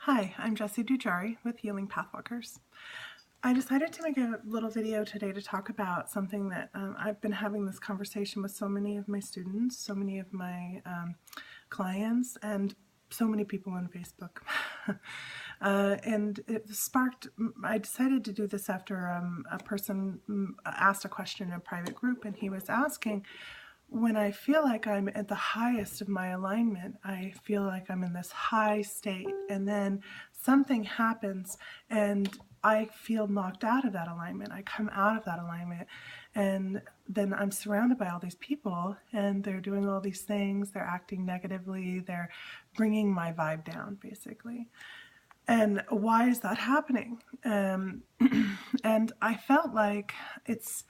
Hi, I'm Jessie Dujari with Healing Pathwalkers. I decided to make a little video today to talk about something that I've been having this conversation with so many of my students, so many of my clients, and so many people on Facebook. And it sparked, I decided to do this after a person asked a question in a private group, and he was asking, when I feel like I'm at the highest of my alignment, I feel like I'm in this high state, and then something happens and I feel knocked out of that alignment. I come out of that alignment, and then I'm surrounded by all these people, and they're doing all these things. They're acting negatively. They're bringing my vibe down, basically. And why is that happening? And I felt like it's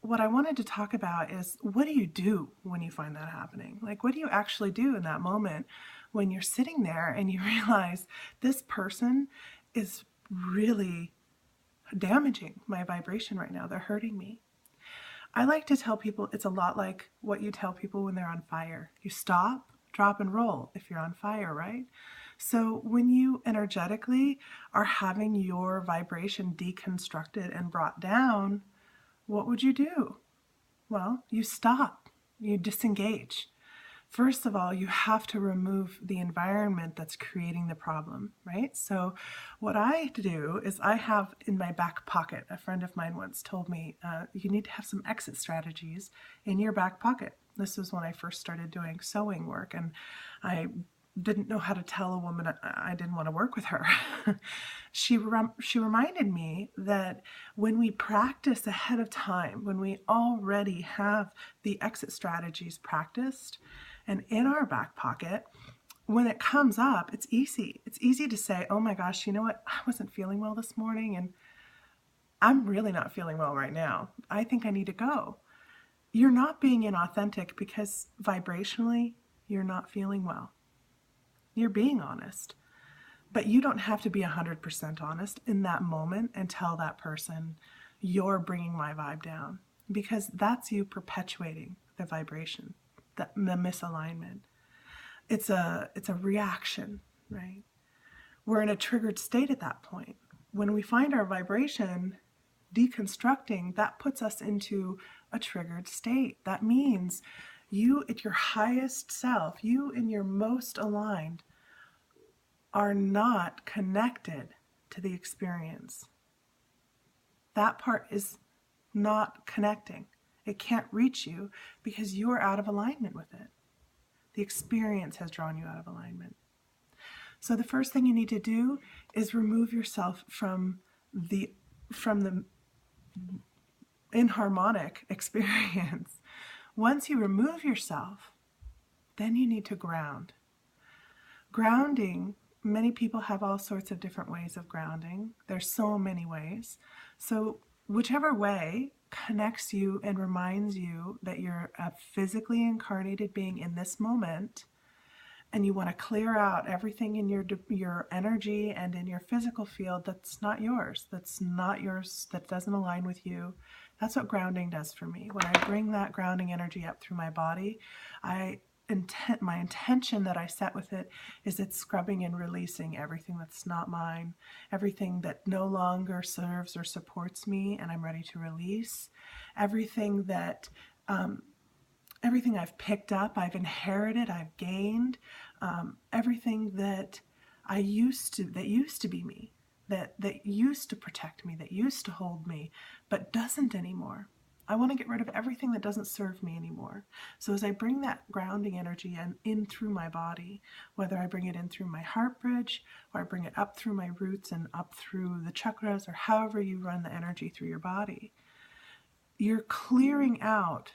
what I wanted to talk about is, what do you do when you find that happening? Like, what do you actually do in that moment when you're sitting there and you realize this person is really damaging my vibration right now? They're hurting me. I like to tell people it's a lot like what you tell people when they're on fire. You stop, drop, and roll if you're on fire, right? So when you energetically are having your vibration deconstructed and brought down, what would you do? Well, you stop, you disengage. First of all, you have to remove the environment that's creating the problem, right? So what I do is I have in my back pocket, a friend of mine once told me, you need to have some exit strategies in your back pocket. This was when I first started doing sewing work, and I didn't know how to tell a woman I didn't want to work with her. She reminded me that when we practice ahead of time, when we already have the exit strategies practiced and in our back pocket, when it comes up, it's easy. It's easy to say, oh my gosh, you know what? I wasn't feeling well this morning, and I'm really not feeling well right now. I think I need to go. You're not being inauthentic because vibrationally, you're not feeling well. You're being honest. But you don't have to be 100% honest in that moment and tell that person, you're bringing my vibe down, because that's you perpetuating the vibration, the misalignment. It's a reaction, right? We're in a triggered state at that point. When we find our vibration deconstructing, that puts us into a triggered state. That means you at your highest self, you in your most aligned, are not connected to the experience. That part is not connecting. It can't reach you because you are out of alignment with it. The experience has drawn you out of alignment. So the first thing you need to do is remove yourself from the inharmonic experience. Once you remove yourself, then you need to ground. Grounding, many people have all sorts of different ways of grounding. There's so many ways. So whichever way connects you and reminds you that you're a physically incarnated being in this moment, and you want to clear out everything in your energy and in your physical field that's not yours, that doesn't align with you. That's what grounding does for me. When I bring that grounding energy up through my body, my intention that I set with it is it's scrubbing and releasing everything that's not mine, everything that no longer serves or supports me, and I'm ready to release everything that everything I've picked up, I've inherited, I've gained, everything that used to be me, that used to protect me, that used to hold me, but doesn't anymore. I want to get rid of everything that doesn't serve me anymore. So as I bring that grounding energy in through my body, whether I bring it in through my heart bridge, or I bring it up through my roots and up through the chakras, or however you run the energy through your body, you're clearing out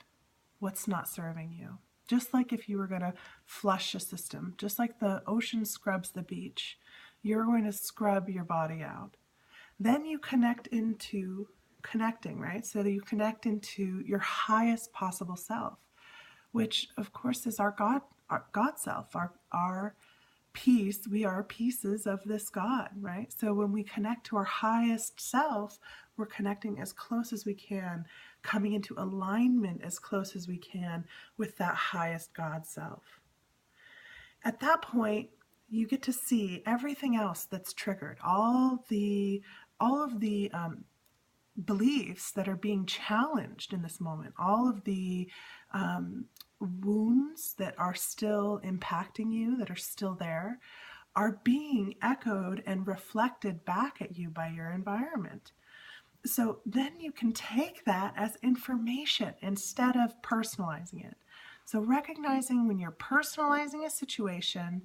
what's not serving you. Just like if you were going to flush a system, just like the ocean scrubs the beach, you're going to scrub your body out. Then you connecting, right? So that you connect into your highest possible self, which of course is our God self, our piece. We are pieces of this God, right? So when we connect to our highest self, we're connecting as close as we can, coming into alignment as close as we can with that highest God self. At that point, you get to see everything else that's triggered, all of the beliefs that are being challenged in this moment, all of the wounds that are still impacting you, that are still there, are being echoed and reflected back at you by your environment. So then you can take that as information instead of personalizing it. So recognizing when you're personalizing a situation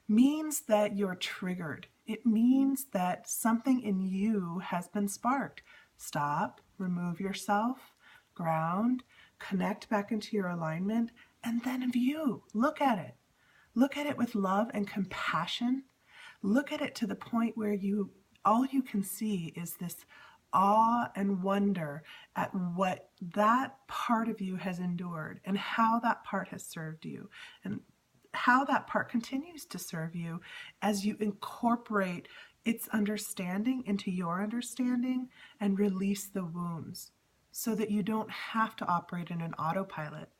means that you're triggered. It means that something in you has been sparked. Stop, remove yourself, ground, connect back into your alignment, and then view. Look at it. Look at it with love and compassion. Look at it to the point where all you can see is this awe and wonder at what that part of you has endured and how that part has served you and how that part continues to serve you as you incorporate its understanding into your understanding and release the wounds so that you don't have to operate in an autopilot.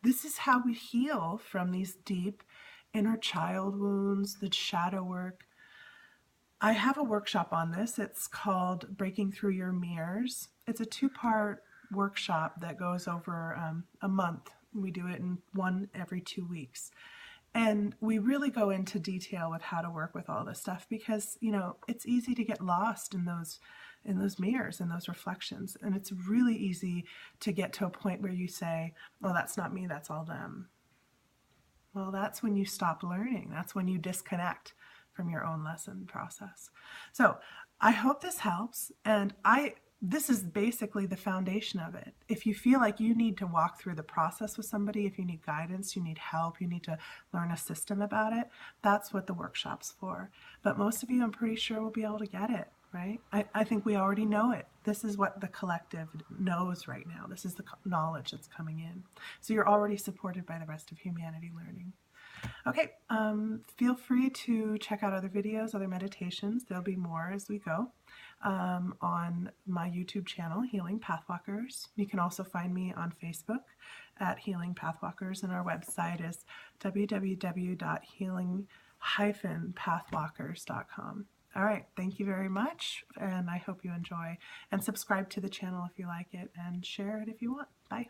This is how we heal from these deep inner child wounds, the shadow work. I have a workshop on this. It's called Breaking Through Your Mirrors. It's a 2-part workshop that goes over a month. We do it in one every 2 weeks. And we really go into detail with how to work with all this stuff because, it's easy to get lost in those mirrors and those reflections. And it's really easy to get to a point where you say, well, that's not me, that's all them. Well, that's when you stop learning. That's when you disconnect from your own lesson process. So I hope this helps. And this is basically the foundation of it. If you feel like you need to walk through the process with somebody, if you need guidance, you need help, you need to learn a system about it, that's what the workshop's for. But most of you, I'm pretty sure, will be able to get it, right? I think we already know it. This is what the collective knows right now. This is the knowledge that's coming in. So you're already supported by the rest of humanity learning. Okay, feel free to check out other videos, other meditations. There'll be more as we go on my YouTube channel, Healing Pathwalkers. You can also find me on Facebook at Healing Pathwalkers, and our website is www.healing-pathwalkers.com. All right, thank you very much, and I hope you enjoy. And subscribe to the channel if you like it, and share it if you want. Bye.